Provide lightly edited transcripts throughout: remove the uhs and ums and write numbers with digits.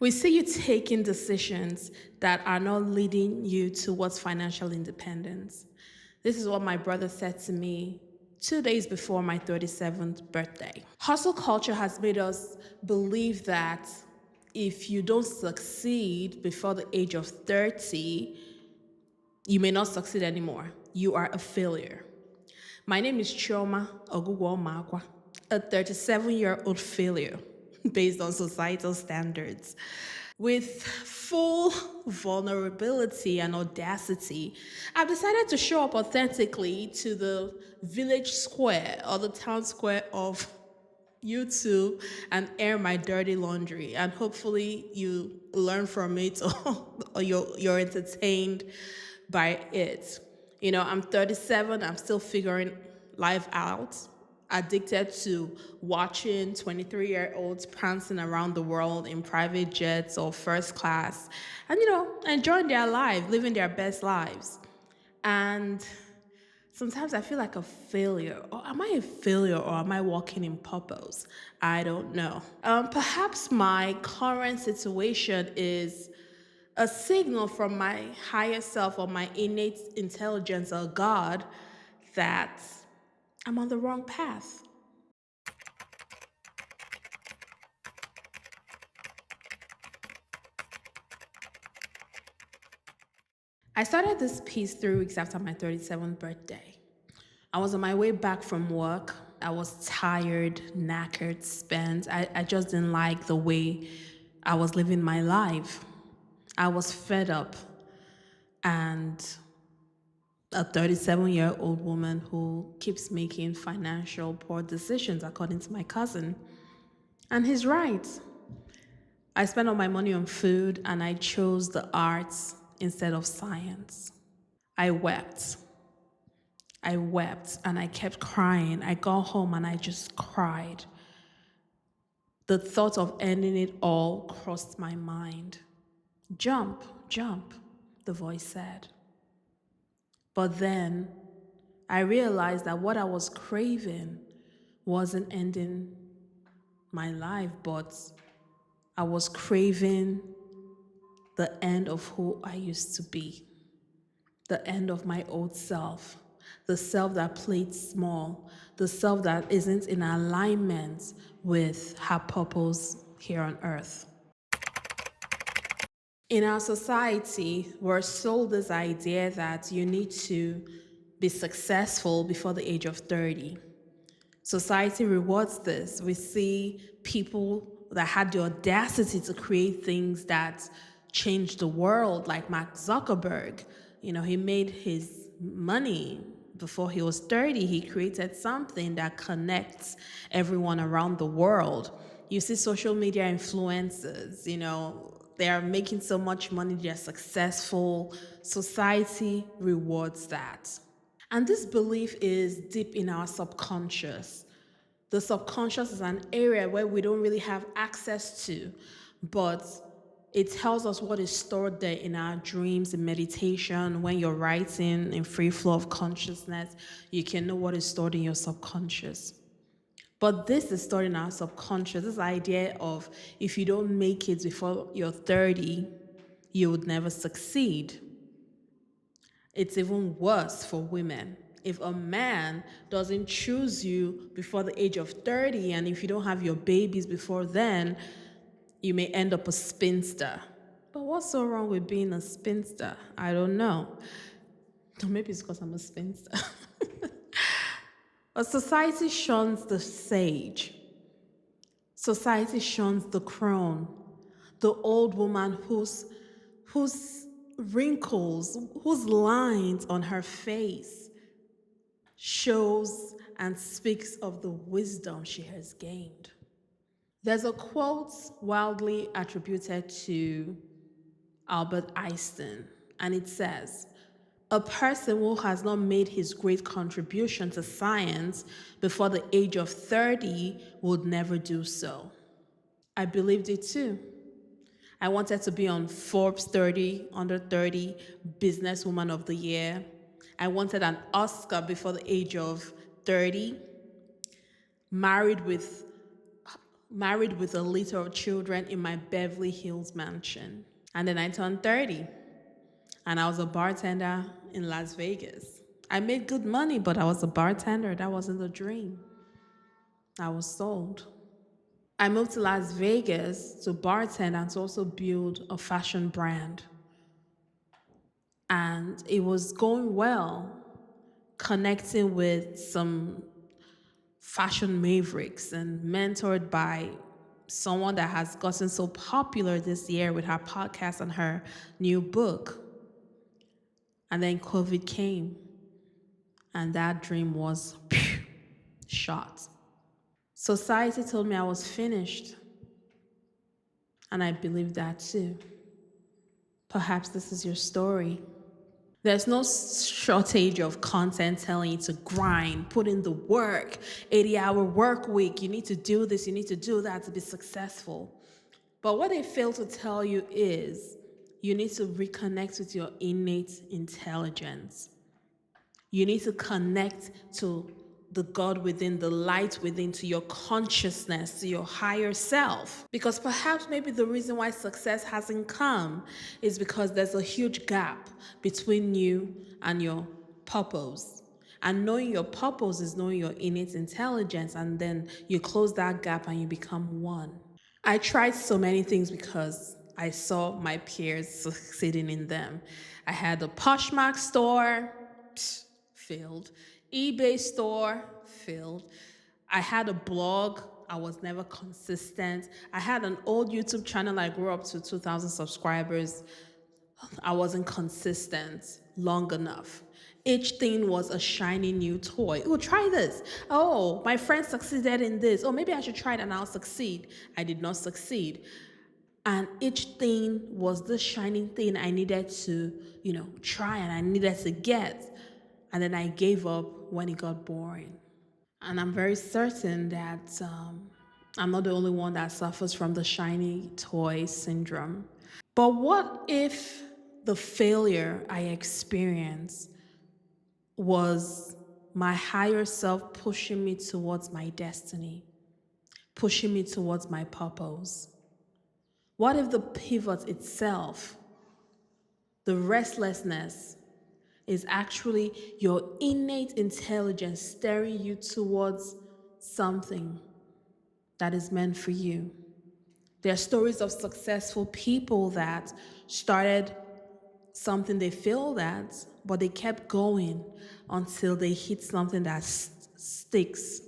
We see you taking decisions that are not leading you towards financial independence. This is what my brother said to me 2 days before my 37th birthday. Hustle culture has made us believe that if you don't succeed before the age of 30, you may not succeed anymore. You are a failure. My name is Chioma Ogugwo, a 37-year-old failure based on societal standards. With full vulnerability and audacity, I've decided to show up authentically to the village square or the town square of YouTube and air my dirty laundry. And hopefully you learn from it or you're entertained by it. You know, I'm 37, I'm still figuring life out, addicted to watching 23-year-olds prancing around the world in private jets or first class and, enjoying their life, living their best lives. And sometimes I feel like a failure. Or am I a failure or am I walking in purpose? I don't know. Perhaps my current situation is a signal from my higher self or my innate intelligence or God that I'm on the wrong path. I started this piece 3 weeks after my 37th birthday. I was on my way back from work. I was tired, knackered, spent. I just didn't like the way I was living my life. I was fed up. And a 37-year-old woman who keeps making financial poor decisions, according to my cousin. And he's right. I spent all my money on food and I chose the arts instead of science. I wept. I wept and I kept crying. I got home and I just cried. The thought of ending it all crossed my mind. Jump, jump, the voice said. But then I realized that what I was craving wasn't ending my life, but I was craving the end of who I used to be, the end of my old self, the self that played small, the self that isn't in alignment with her purpose here on earth. In our society, we're sold this idea that you need to be successful before the age of 30. Society rewards this. We see people that had the audacity to create things that changed the world, like Mark Zuckerberg. He made his money before he was 30. He created something that connects everyone around the world. You see social media influencers, they are making so much money, they're successful. Society rewards that. And this belief is deep in our subconscious. The subconscious is an area where we don't really have access to, but it tells us what is stored there in our dreams, in meditation. When you're writing in free flow of consciousness, you can know what is stored in your subconscious. But this is stored in our subconscious, this idea of if you don't make it before you're 30, you would never succeed. It's even worse for women. If a man doesn't choose you before the age of 30, and if you don't have your babies before then, you may end up a spinster. But what's so wrong with being a spinster? I don't know. Or maybe it's because I'm a spinster. But society shuns the sage. Society shuns the crone, the old woman whose wrinkles, whose lines on her face shows and speaks of the wisdom she has gained. There's a quote wildly attributed to Albert Einstein, and it says, "A person who has not made his great contribution to science before the age of 30 would never do so." I believed it too. I wanted to be on Forbes 30, under 30, Businesswoman of the Year. I wanted an Oscar before the age of 30, married with married with a litter of children in my Beverly Hills mansion. And then I turned 30 and I was a bartender in Las Vegas. I made good money, but I was a bartender. That wasn't the dream. I was sold. I moved to Las Vegas to bartend and to also build a fashion brand. And it was going well, connecting with some fashion mavericks and mentored by someone that has gotten so popular this year with her podcast and her new book. And then COVID came, and that dream was shot. Society told me I was finished, and I believe that too. Perhaps this is your story. There's no shortage of content telling you to grind, put in the work, 80-hour work week. You need to do this, you need to do that to be successful. But what they fail to tell you is you need to reconnect with your innate intelligence. You need to connect to the God within, the light within, to your consciousness, to your higher self. Because perhaps maybe the reason why success hasn't come is because there's a huge gap between you and your purpose. And knowing your purpose is knowing your innate intelligence, and then you close that gap and you become one. I tried so many things because I saw my peers succeeding in them. I had a Poshmark store, failed. eBay store, failed. I had a blog, I was never consistent. I had an old YouTube channel, I grew up to 2,000 subscribers. I wasn't consistent long enough. Each thing was a shiny new toy. Oh, try this. Oh, my friend succeeded in this. Oh, maybe I should try it and I'll succeed. I did not succeed. And each thing was the shining thing I needed to, try and I needed to get. And then I gave up when it got boring. And I'm very certain that I'm not the only one that suffers from the shiny toy syndrome. But what if the failure I experienced was my higher self pushing me towards my destiny, pushing me towards my purpose? What if the pivot itself, the restlessness, is actually your innate intelligence steering you towards something that is meant for you? There are stories of successful people that started something they failed at, but they kept going until they hit something that sticks,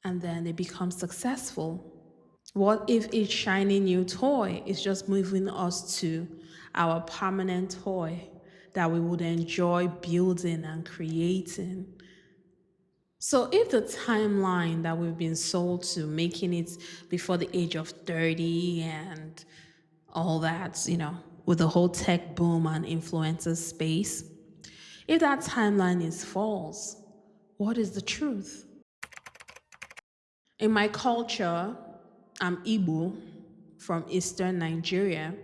and then they become successful. What if each shiny new toy is just moving us to our permanent toy that we would enjoy building and creating? So if the timeline that we've been sold to, making it before the age of 30 and all that, with the whole tech boom and influencer space, if that timeline is false, what is the truth? In my culture, I'm Igbo from eastern Nigeria.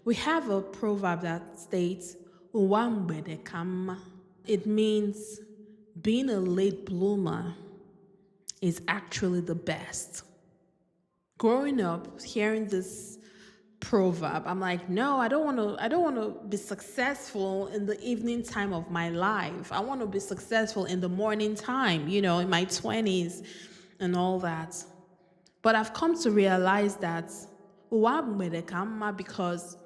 We have a proverb that states, "Ụwa mgbede ka mma." It means being a late bloomer is actually the best. Growing up, hearing this proverb, I'm like, no, I don't want to be successful in the evening time of my life. I want to be successful in the morning time, in my 20s and all that. But I've come to realize that ụwa mgbede ka mma, because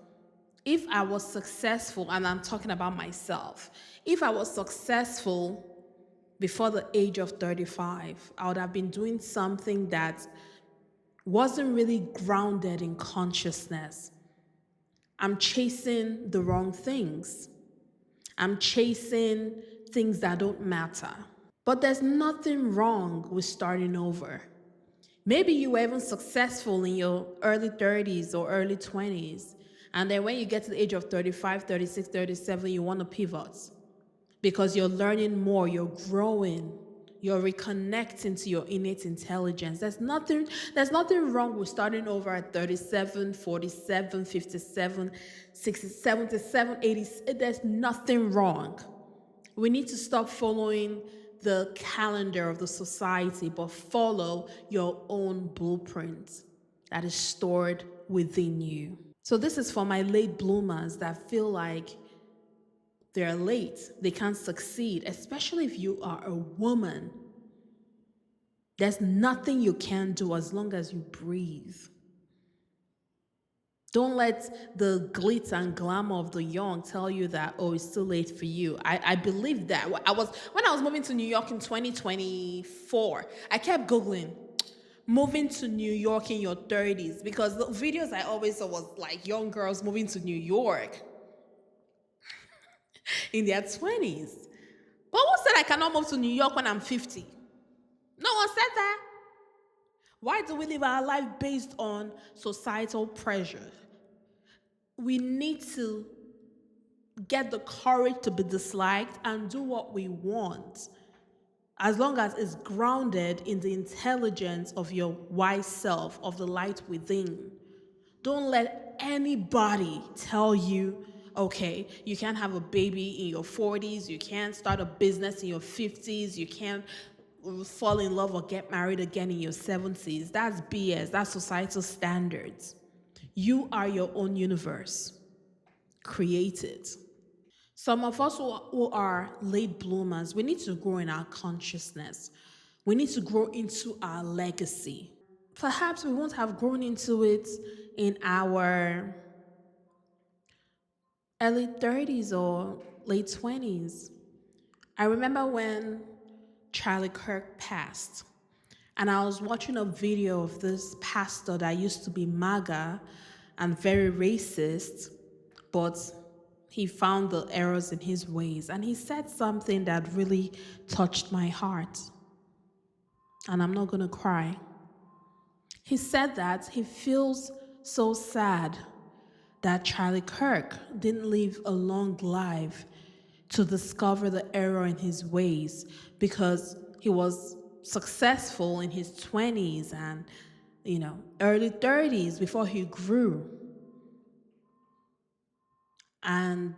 if I was successful, and I'm talking about myself, if I was successful before the age of 35, I would have been doing something that wasn't really grounded in consciousness. I'm chasing the wrong things. I'm chasing things that don't matter. But there's nothing wrong with starting over. Maybe you were even successful in your early 30s or early 20s. And then when you get to the age of 35, 36, 37, you want to pivot because you're learning more, you're growing, you're reconnecting to your innate intelligence. There's nothing wrong with starting over at 37, 47, 57, 60, 77, 80. There's nothing wrong. We need to stop following the calendar of the society, but follow your own blueprint. that is stored within you. So this is for my late bloomers that feel like they're late, they can't succeed, especially if you are a woman. There's nothing you can do as long as you breathe. Don't let the glitz and glamour of the young tell you that, oh, it's too late for you. I believe that. When I was moving to New York in 2024, I kept Googling moving to New York in your 30s because the videos I always saw was like young girls moving to New York in their 20s. But who said I cannot move to New York when I'm 50? No one said that. Why do we live our life based on societal pressure? We need to get the courage to be disliked and do what we want, as long as it's grounded in the intelligence of your wise self, of the light within. Don't let anybody tell you, okay, you can't have a baby in your 40s, you can't start a business in your 50s, you can't fall in love or get married again in your 70s. That's BS. That's societal standards. You are your own universe. Create it. Some of us who are late bloomers, we need to grow in our consciousness. We need to grow into our legacy. Perhaps we won't have grown into it in our early 30s or late 20s. I remember when Charlie Kirk passed, and I was watching a video of this pastor that used to be MAGA and very racist, but he found the errors in his ways. And he said something that really touched my heart. And I'm not going to cry. He said that he feels so sad that Charlie Kirk didn't live a long life to discover the error in his ways, because he was successful in his 20s and early 30s before he grew. And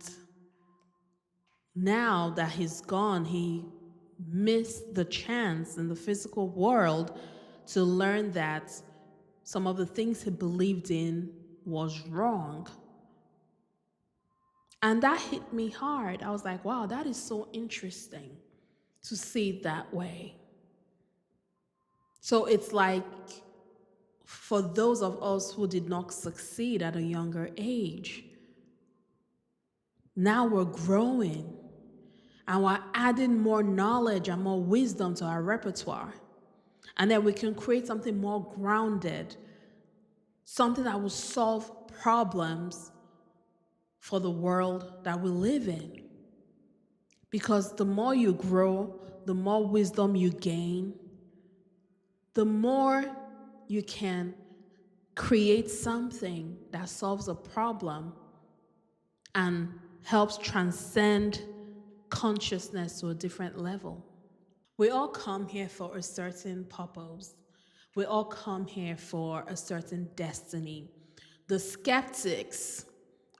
now that he's gone, he missed the chance in the physical world to learn that some of the things he believed in was wrong. And that hit me hard. I was like, wow, that is so interesting to see it that way. So it's like, for those of us who did not succeed at a younger age, now we're growing and we're adding more knowledge and more wisdom to our repertoire. And then we can create something more grounded, something that will solve problems for the world that we live in. Because the more you grow, the more wisdom you gain, the more you can create something that solves a problem and helps transcend consciousness to a different level. We all come here for a certain purpose. We all come here for a certain destiny. The skeptics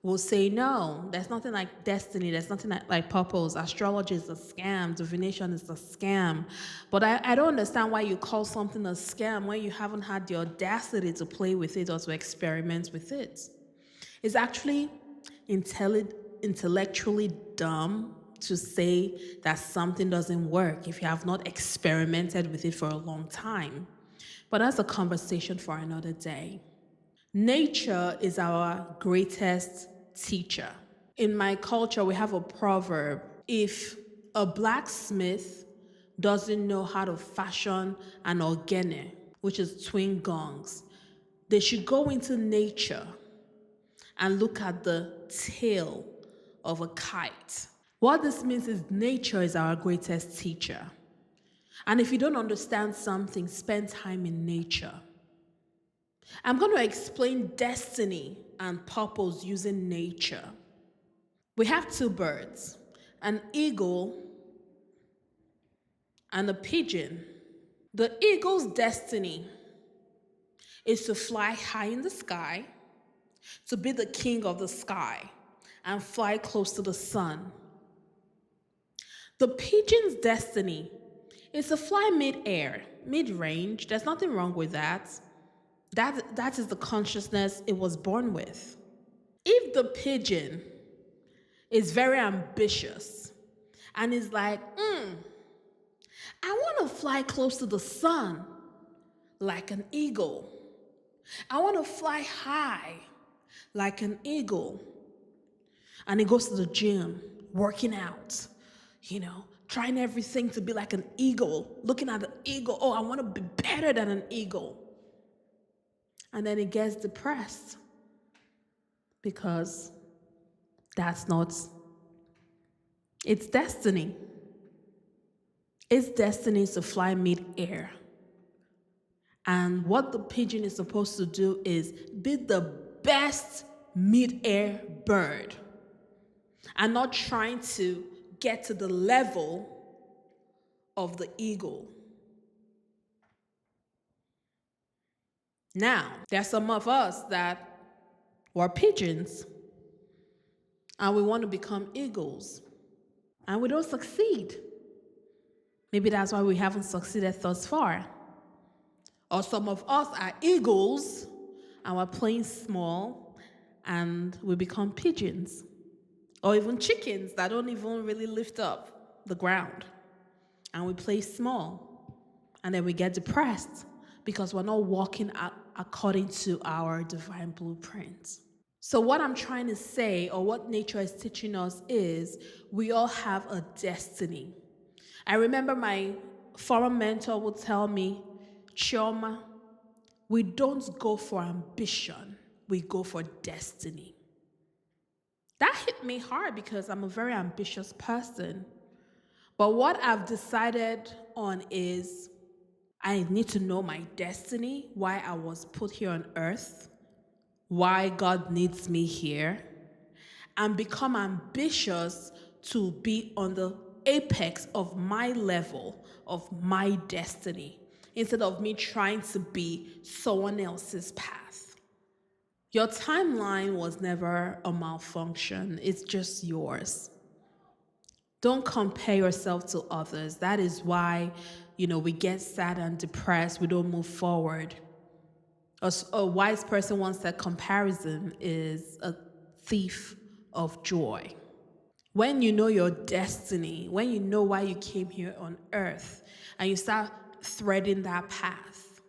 will say, no, there's nothing like destiny. There's nothing like purpose. Astrology is a scam. Divination is a scam. But I don't understand why you call something a scam when you haven't had the audacity to play with it or to experiment with it. It's actually intellectually dumb to say that something doesn't work if you have not experimented with it for a long time. But that's a conversation for another day. Nature is our greatest teacher. In my culture, we have a proverb: if a blacksmith doesn't know how to fashion an ogene, which is twin gongs, they should go into nature and look at the tail of a kite. What this means is nature is our greatest teacher. And if you don't understand something, spend time in nature. I'm going to explain destiny and purpose using nature. We have two birds, an eagle and a pigeon. The eagle's destiny is to fly high in the sky, to be the king of the sky, and fly close to the sun. The pigeon's destiny is to fly mid-air, mid-range. There's nothing wrong with that. That is the consciousness it was born with. If the pigeon is very ambitious and is like, I want to fly close to the sun like an eagle. I want to fly high like an eagle. And he goes to the gym, working out, trying everything to be like an eagle, looking at the eagle. Oh, I want to be better than an eagle. And then he gets depressed because that's not its destiny. Its destiny is to fly mid-air. And what the pigeon is supposed to do is be the best mid-air bird and not trying to get to the level of the eagle. Now, there's some of us that were pigeons and we want to become eagles and we don't succeed. Maybe that's why we haven't succeeded thus far. Or some of us are eagles and we're playing small and we become pigeons. Or even chickens that don't even really lift up the ground. And we play small. And then we get depressed because we're not walking according to our divine blueprint. So what I'm trying to say, or what nature is teaching us, is we all have a destiny. I remember my former mentor would tell me, Chioma, we don't go for ambition, we go for destiny. That hit me hard because I'm a very ambitious person. But what I've decided on is I need to know my destiny, why I was put here on earth, why God needs me here, and become ambitious to be on the apex of my level, of my destiny, instead of me trying to be someone else's path. Your timeline was never a malfunction. It's just yours. Don't compare yourself to others. That is why, we get sad and depressed. We don't move forward. A wise person once said comparison is a thief of joy. When you know your destiny, when you know why you came here on earth, and you start threading that path,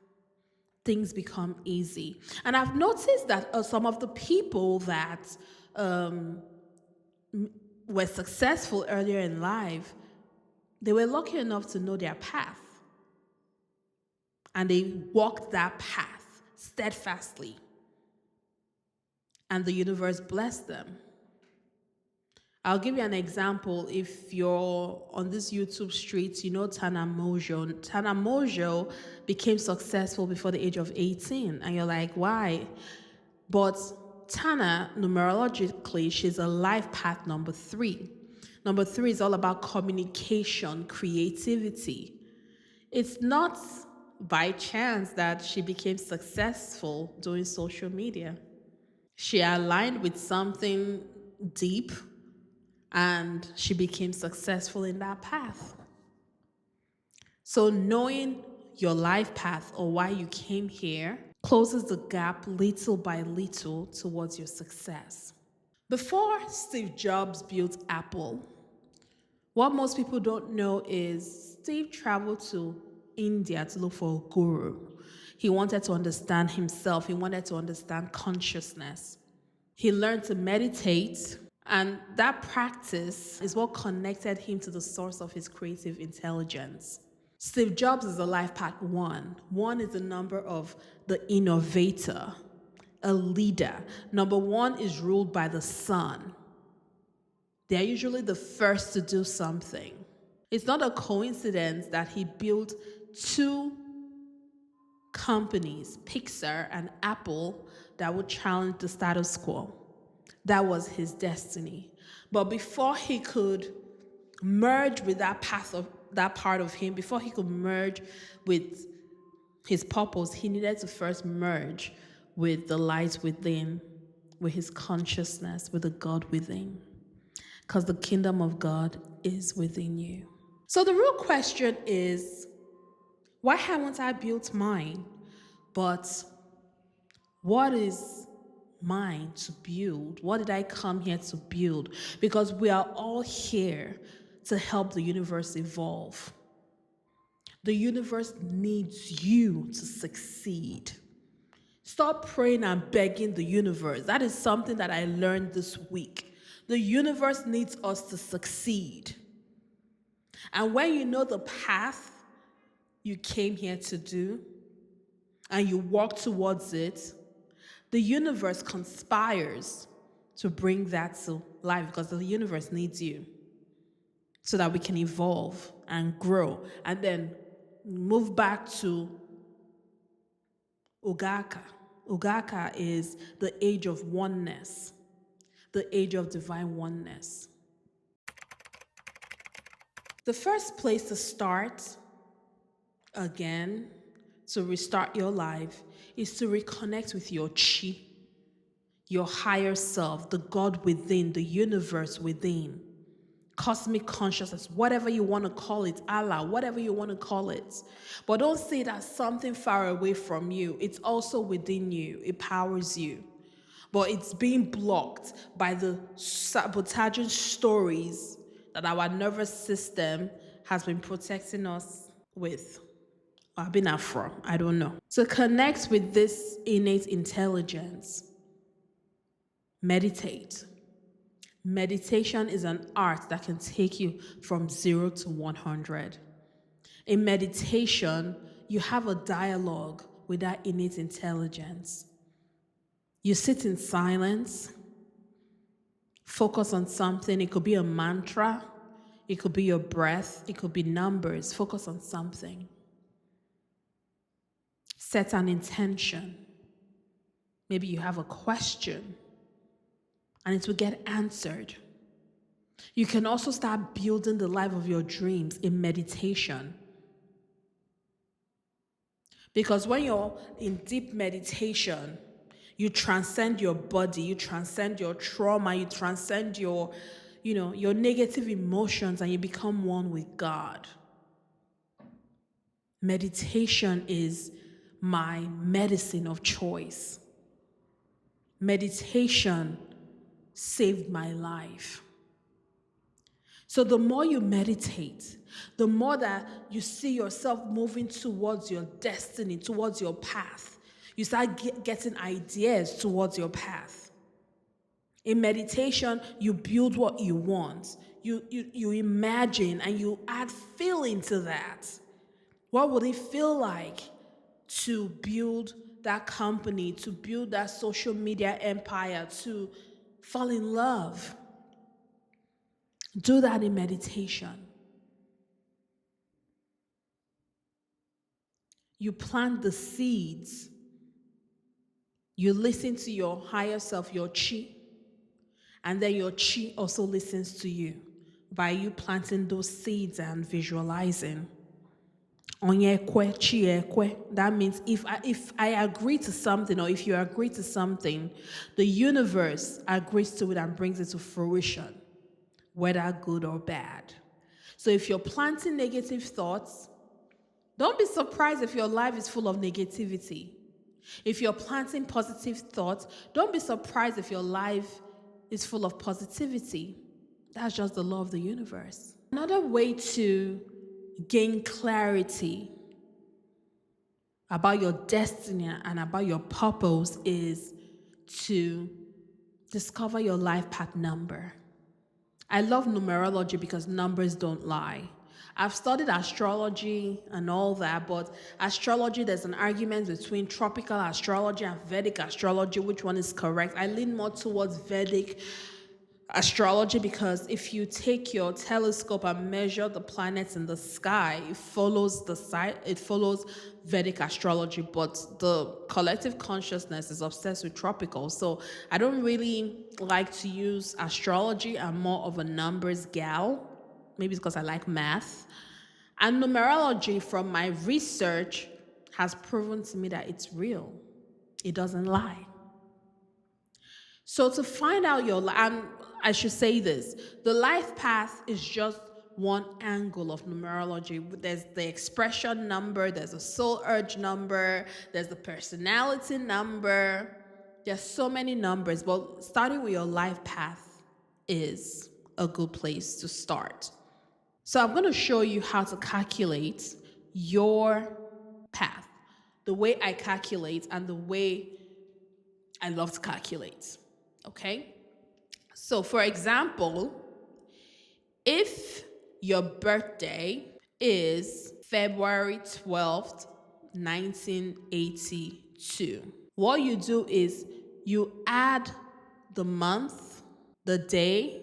things become easy. And I've noticed that some of the people that were successful earlier in life, they were lucky enough to know their path. And they walked that path steadfastly. And the universe blessed them. I'll give you an example. If you're on this YouTube street, you know Tana Mojo. Tana Mojo became successful before the age of 18. And you're like, why? But Tana, numerologically, she's a life path number 3. Number 3 is all about communication, creativity. It's not by chance that she became successful doing social media. She aligned with something deep, and she became successful in that path. So knowing your life path or why you came here closes the gap little by little towards your success. Before Steve Jobs built Apple, what most people don't know is Steve traveled to India to look for a guru. He wanted to understand himself. He wanted to understand consciousness. He learned to meditate, and that practice is what connected him to the source of his creative intelligence. Steve Jobs is a life path 1. 1 is the number of the innovator, a leader. Number 1 is ruled by the sun. They're usually the first to do something. It's not a coincidence that he built 2 companies, Pixar and Apple, that would challenge the status quo. That was his destiny. But before he could merge with that part of him, before he could merge with his purpose, he needed to first merge with the light within, with his consciousness, with the God within. Because the kingdom of God is within you. So the real question is, why haven't I built mine? But What is mine to build? What did I come here to build? Because we are all here to help the universe evolve. The universe needs you to succeed. Stop praying and begging the universe. That is something that I learned this week. The universe needs us to succeed. And when you know the path you came here to do and you walk towards it, the universe conspires to bring that to life because the universe needs you so that we can evolve and grow and then move back to Ogaka. Ogaka is the age of oneness, the age of divine oneness. The first place to start, again, to restart your life, is to reconnect with your chi, your higher self, the God within, the universe within, cosmic consciousness, whatever you want to call it, Allah, whatever you want to call it. But don't see it as something far away from you. It's also within you. It powers you. But it's being blocked by the sabotaging stories that our nervous system has been protecting us with. Or been afro, I don't know. To connect with this innate intelligence, meditate. Meditation is an art that can take you from 0 to 100. In meditation, you have a dialogue with that innate intelligence. You sit in silence, focus on something. It could be a mantra, it could be your breath, it could be numbers. Focus on something. Set an intention. Maybe you have a question and it will get answered. You can also start building the life of your dreams in meditation. Because when you're in deep meditation, you transcend your body, you transcend your trauma, you transcend your negative emotions, and you become one with God. Meditation is my medicine of choice. Meditation saved my life. So the more you meditate, the more that you see yourself moving towards your destiny, towards your path. You start getting ideas towards your path. In meditation, you build what you want. You imagine and you add feeling to that. What would it feel like to build that company, to build that social media empire, to fall in love? Do that in meditation. You plant the seeds. You listen to your higher self, your chi, and then your chi also listens to you by you planting those seeds and visualizing. That means if I agree to something, or if you agree to something, the universe agrees to it and brings it to fruition, whether good or bad. So if you're planting negative thoughts, don't be surprised if your life is full of negativity. If you're planting positive thoughts, don't be surprised if your life is full of positivity. That's just the law of the universe. Another way to gain clarity about your destiny and about your purpose is to discover your life path number. I love numerology because numbers don't lie. I've studied astrology and all that, but astrology, there's an argument between tropical astrology and Vedic astrology, which one is correct. I lean more towards Vedic astrology because if you take your telescope and measure the planets in the sky, it follows Vedic astrology, but the collective consciousness is obsessed with tropical. So I don't really like to use astrology. I'm more of a numbers gal. Maybe it's because I like math. And numerology, from my research, has proven to me that it's real. It doesn't lie. So to find out your life, and I should say this, the life path is just one angle of numerology. There's the expression number, there's a soul urge number, there's the personality number. There's so many numbers, but starting with your life path is a good place to start. So I'm going to show you how to calculate your path, the way I calculate and the way I love to calculate. Okay? So for example, if your birthday is February 12th, 1982, what you do is you add the month, the day,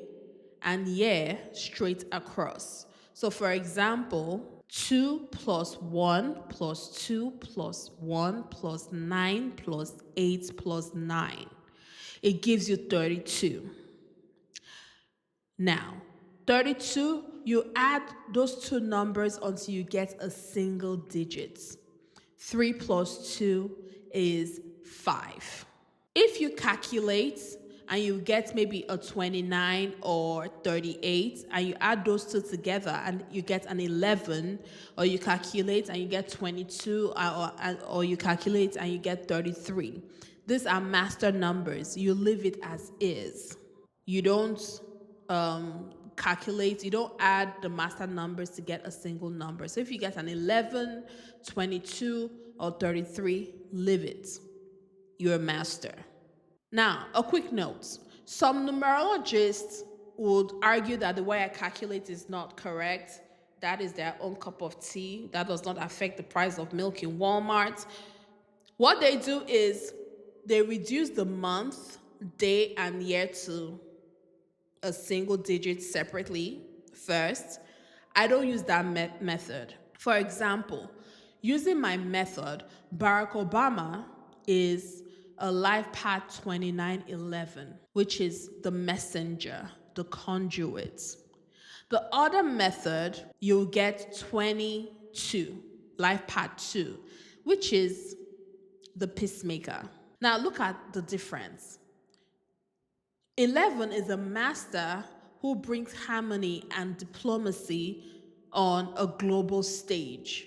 and year straight across. So for example, 2 plus 1 plus 2 plus 1 plus 9 plus 8 plus 9. It gives you 32. Now, 32, you add those two numbers until you get a single digit. 3 plus 2 is 5. If you calculate and you get maybe a 29 or 38 and you add those two together and you get an 11, or you calculate and you get 22, or you calculate and you get 33. These are master numbers. You leave it as is. You don't calculate, you don't add the master numbers to get a single number. So if you get an 11, 22, or 33, leave it. You're a master. Now, a quick note. Some numerologists would argue that the way I calculate is not correct. That is their own cup of tea. That does not affect the price of milk in Walmart. What they do is they reduce the month, day, and year to a single digit separately first. I don't use that method. For example, using my method, Barack Obama is a life path 2911, which is the messenger, the conduit. The other method, you'll get 22, life path 2, which is the peacemaker. Now look at the difference. 11 is a master who brings harmony and diplomacy on a global stage,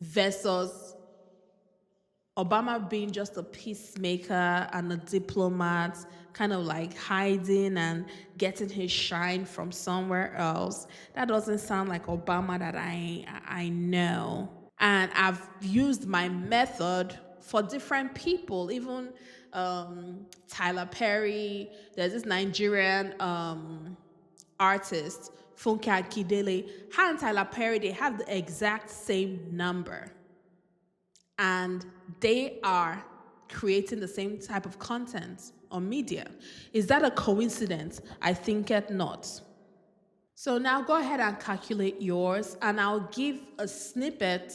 versus Obama being just a peacemaker and a diplomat, kind of like hiding and getting his shine from somewhere else. That doesn't sound like Obama that I know. And I've used my method for different people, even Tyler Perry. There's this Nigerian artist, Funke Akindele. Her and Tyler Perry, they have the exact same number. And they are creating the same type of content on media. Is that a coincidence? I think it not. So now go ahead and calculate yours, and I'll give a snippet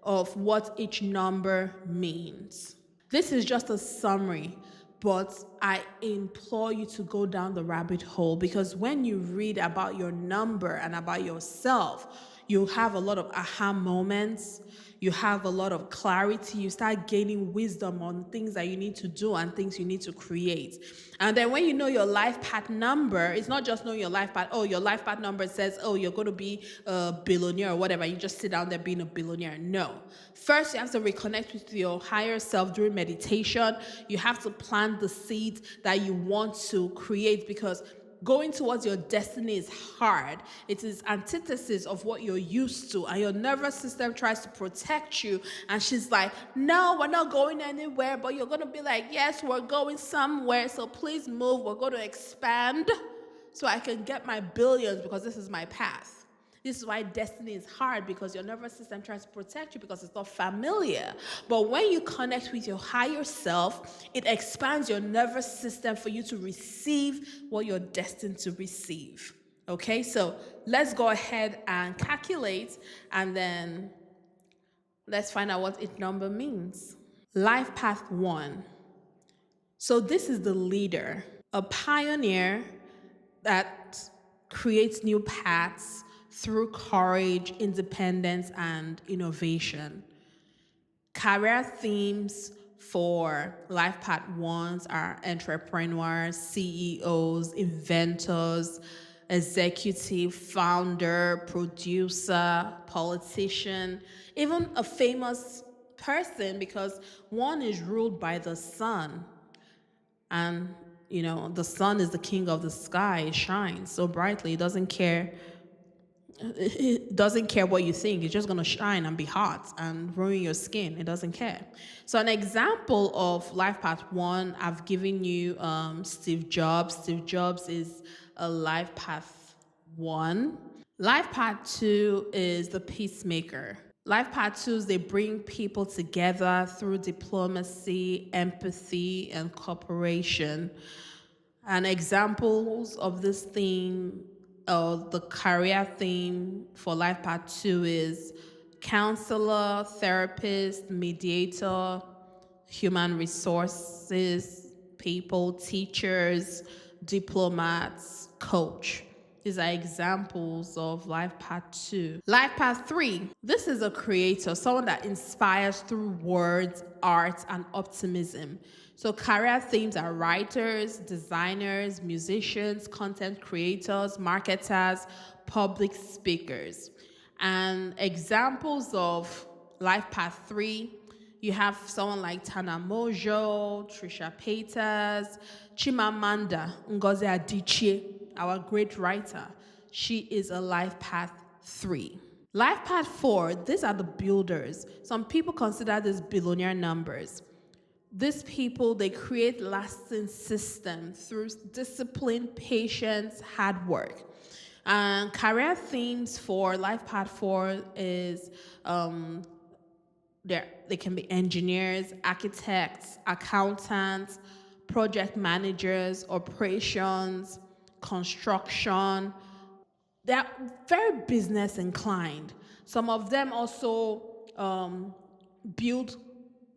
of what each number means. This is just a summary, but I implore you to go down the rabbit hole, because when you read about your number and about yourself, you have a lot of aha moments. You have a lot of clarity. You start gaining wisdom on things that you need to do and things you need to create. And then when you know your life path number, it's not just knowing your life path. Oh, your life path number says, oh, you're going to be a billionaire or whatever. You just sit down there being a billionaire. No. First, you have to reconnect with your higher self during meditation. You have to plant the seed that you want to create, because going towards your destiny is hard. It is antithesis of what you're used to, and your nervous system tries to protect you, and she's like, no, we're not going anywhere. But you're going to be like, yes, we're going somewhere, so please move. We're going to expand so I can get my billions, because this is my path. This is why destiny is hard, because your nervous system tries to protect you because it's not familiar. But when you connect with your higher self, it expands your nervous system for you to receive what you're destined to receive. Okay, so let's go ahead and calculate, and then let's find out what each number means. Life path 1. So this is the leader, a pioneer that creates new paths through courage, independence, and innovation. Career themes for life path 1s are entrepreneurs, CEOs, inventors, executive, founder, producer, politician, even a famous person, because one is ruled by the sun. And, the sun is the king of the sky. It shines so brightly. It doesn't care. It doesn't care what you think. It's just going to shine and be hot and ruin your skin. It doesn't care. So an example of life path 1, I've given you Steve Jobs. Steve Jobs is a life path 1. Life path 2 is the peacemaker. Life path 2s, they bring people together through diplomacy, empathy, and cooperation. And examples of this theme, or the career theme for Life Path 2, is counselor, therapist, mediator, human resources people, teachers, diplomats, coach. These are examples of Life Path 2. Life Path 3. This is a creator, someone that inspires through words, art, and optimism. So career themes are writers, designers, musicians, content creators, marketers, public speakers. And examples of Life Path 3, you have someone like Tana Mojo, Trisha Paytas, Chimamanda Ngozi Adichie, our great writer. She is a Life Path 3. Life Path 4, these are the builders. Some people consider these billionaire numbers. These people, they create lasting systems through discipline, patience, hard work. And career themes for Life Path 4 is they can be engineers, architects, accountants, project managers, operations, construction. They're very business inclined. Some of them also build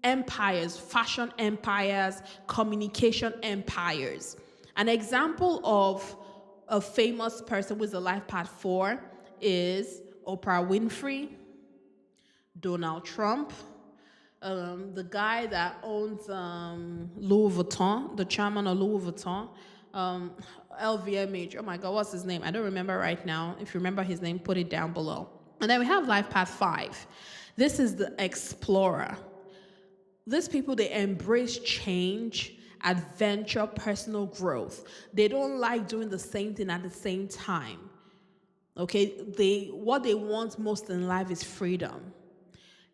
empires, fashion empires, communication empires. An example of a famous person with a Life Path 4 is Oprah Winfrey, Donald Trump, the guy that owns Louis Vuitton, the chairman of Louis Vuitton, LVMH. Oh my God, what's his name? I don't remember right now. If you remember his name, put it down below. And then we have Life Path 5. This is the explorer. These people, they embrace change, adventure, personal growth. They don't like doing the same thing at the same time. Okay, what they want most in life is freedom.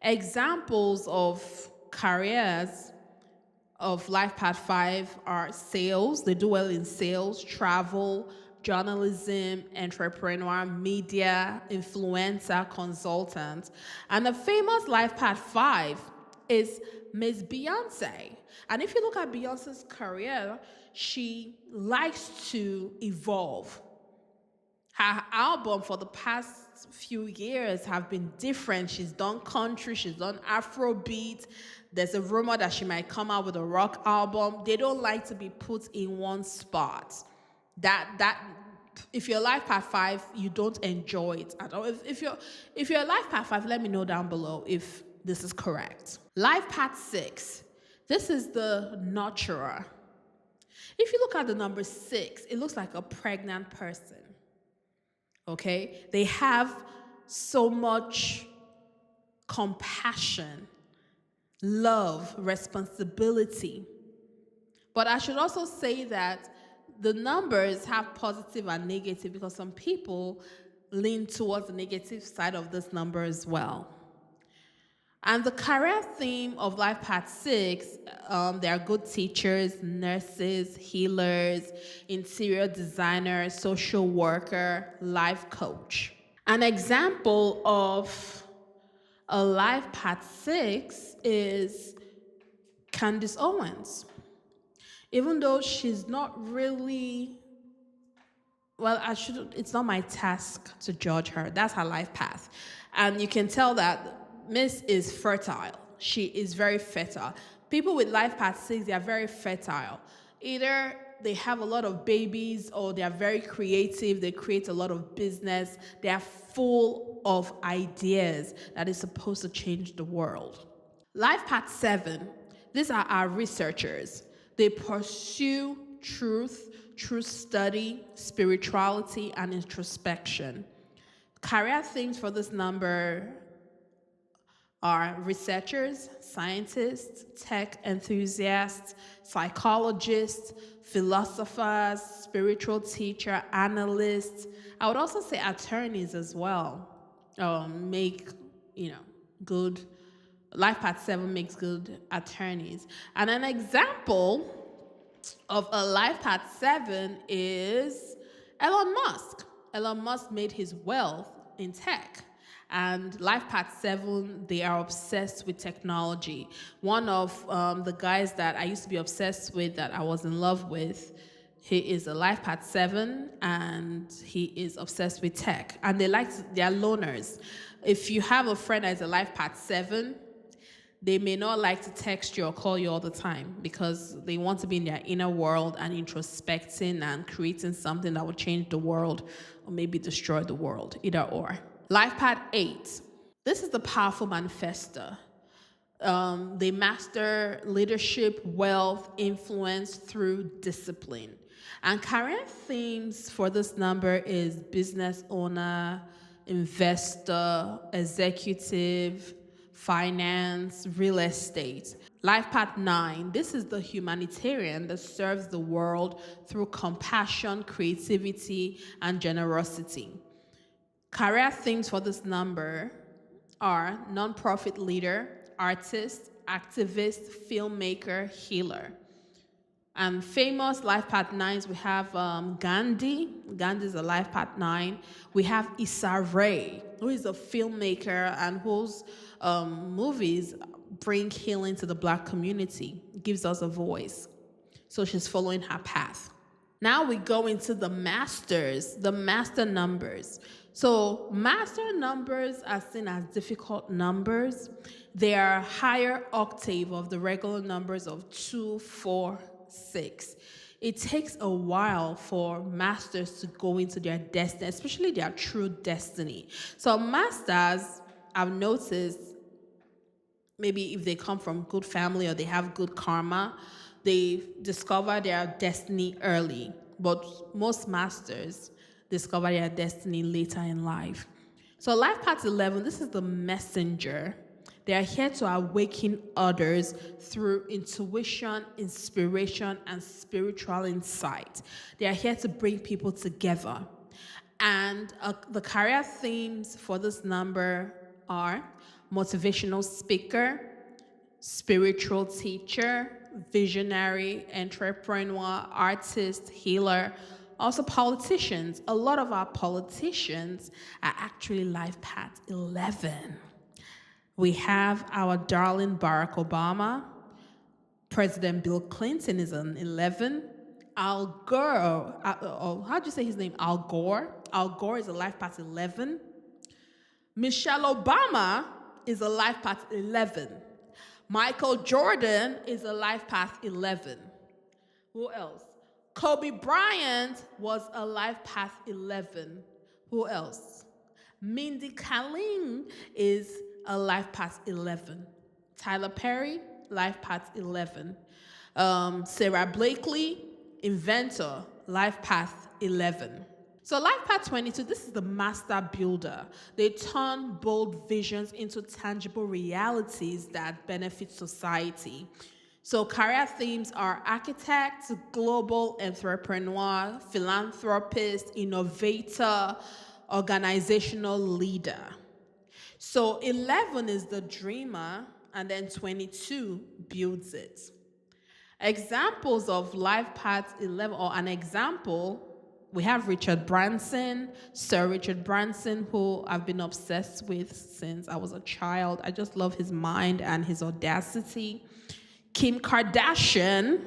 Examples of careers of Life Path 5 are sales. They do well in sales, travel, journalism, entrepreneur, media, influencer, consultant. And the famous Life Path 5 is Miss Beyonce. And if you look at Beyonce's career, she likes to evolve. Her album for the past few years have been different. She's done country, she's done Afrobeat. There's a rumor that she might come out with a rock album. They don't like to be put in one spot. That if you're Life Path 5, you don't enjoy it at all. If you're Life Path 5, let me know down below if this is correct. Life Path 6. This is the nurturer. If you look at the number 6, it looks like a pregnant person. Okay? They have so much compassion, love, responsibility. But I should also say that the numbers have positive and negative, because some people lean towards the negative side of this number as well. And the career theme of Life Path 6, they are good teachers, nurses, healers, interior designer, social worker, life coach. An example of a Life Path 6 is Candace Owens. Even though she's not really, it's not my task to judge her. That's her life path. And you can tell that Miss is fertile. She is very fertile. People with Life Path 6, they are very fertile. Either they have a lot of babies, or they are very creative. They create a lot of business. They are full of ideas that is supposed to change the world. Life Path 7, these are our researchers. They pursue truth, through study, spirituality, and introspection. Career themes for this number are researchers, scientists, tech enthusiasts, psychologists, philosophers, spiritual teacher, analysts. I would also say attorneys as well. Make, good. Life Path 7 makes good attorneys. And an example of a life path 7 is Elon Musk. Elon Musk made his wealth in tech. And life path 7, they are obsessed with technology. One of the guys that I used to be obsessed with, that I was in love with, he is a life path 7 and he is obsessed with tech. And they're loners. If you have a friend that is a life path 7, they may not like to text you or call you all the time because they want to be in their inner world and introspecting and creating something that will change the world or maybe destroy the world, either or. Life path 8. This is the powerful manifester. They master leadership, wealth, influence through discipline. And career themes for this number is business owner, investor, executive, finance, real estate. Life path 9. This is the humanitarian that serves the world through compassion, creativity, and generosity. Career themes for this number are nonprofit leader, artist, activist, filmmaker, healer. And famous life path 9s, we have Gandhi. Gandhi is a life path 9. We have Issa Rae, who is a filmmaker and whose movies bring healing to the Black community, gives us a voice. So she's following her path. Now we go into the masters, the master numbers. So master numbers are seen as difficult numbers. They are higher octave of the regular numbers of 2, 4, 6. It takes a while for masters to go into their destiny, especially their true destiny. So masters, I've noticed, maybe if they come from good family or they have good karma, they discover their destiny early. But most masters discover their destiny later in life. So life path 11, this is the messenger. They are here to awaken others through intuition, inspiration, and spiritual insight. They are here to bring people together. And the career themes for this number are motivational speaker, spiritual teacher, visionary, entrepreneur, artist, healer, also politicians. A lot of our politicians are actually life path 11. We have our darling Barack Obama. President Bill Clinton is an 11. Al Gore, how do you say his name? Al Gore. Al Gore is a life path 11. Michelle Obama is a life path 11. Michael Jordan is a life path 11. Who else? Kobe Bryant was a life path 11. Who else? Mindy Kaling is a life path 11. Tyler Perry, life path 11. Sarah Blakely, inventor, life path 11. So life path 22, this is the master builder. They turn bold visions into tangible realities that benefit society. So career themes are architect, global entrepreneur, philanthropist, innovator, organizational leader. So 11 is the dreamer, and then 22 builds it. Examples of life path 11, or an example, we have Richard Branson, Sir Richard Branson, who I've been obsessed with since I was a child. I just love his mind and his audacity. Kim Kardashian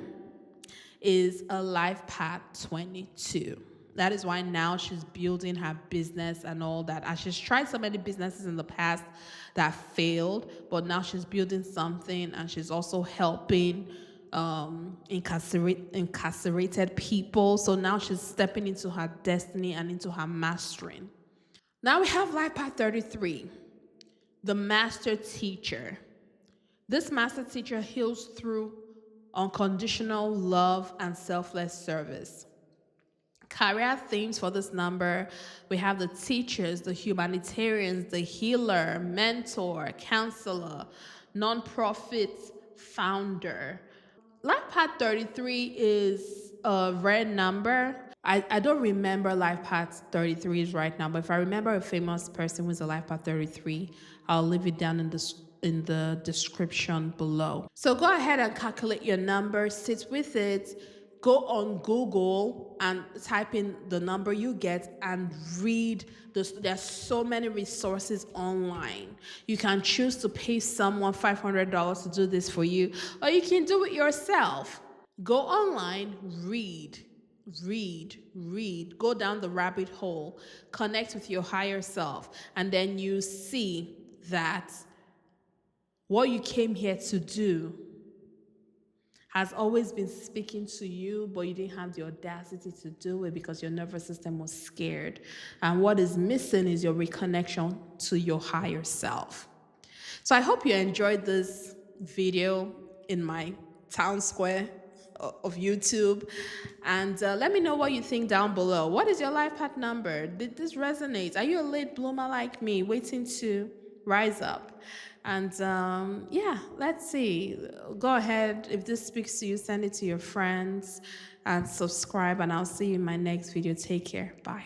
is a life path 22. That is why now she's building her business and all that. And she's tried so many businesses in the past that failed, but now she's building something, and she's also helping incarcerated people. So now she's stepping into her destiny and into her mastering. Now we have life path 33, the master teacher. This master teacher heals through unconditional love and selfless service. Career themes for this number, we have the teachers, the humanitarians, the healer, mentor, counselor, nonprofit founder. Life Path 33 is a rare number. I don't remember Life Path 33's right now, but if I remember a famous person who's a Life Path 33, I'll leave it down in the description below. So go ahead and calculate your number, sit with it, go on Google and type in the number you get and read this. There's so many resources online. You can choose to pay someone $500 to do this for you, or you can do it yourself. Go online, read, go down the rabbit hole, connect with your higher self, and then you see that what you came here to do has always been speaking to you, but you didn't have the audacity to do it because your nervous system was scared. And what is missing is your reconnection to your higher self. So I hope you enjoyed this video in my town square of YouTube. And let me know what you think down below. What is your life path number? Did this resonate? Are you a late bloomer like me, waiting to rise up? And yeah, let's see. Go ahead. If this speaks to you, send it to your friends and subscribe. And I'll see you in my next video. Take care. Bye.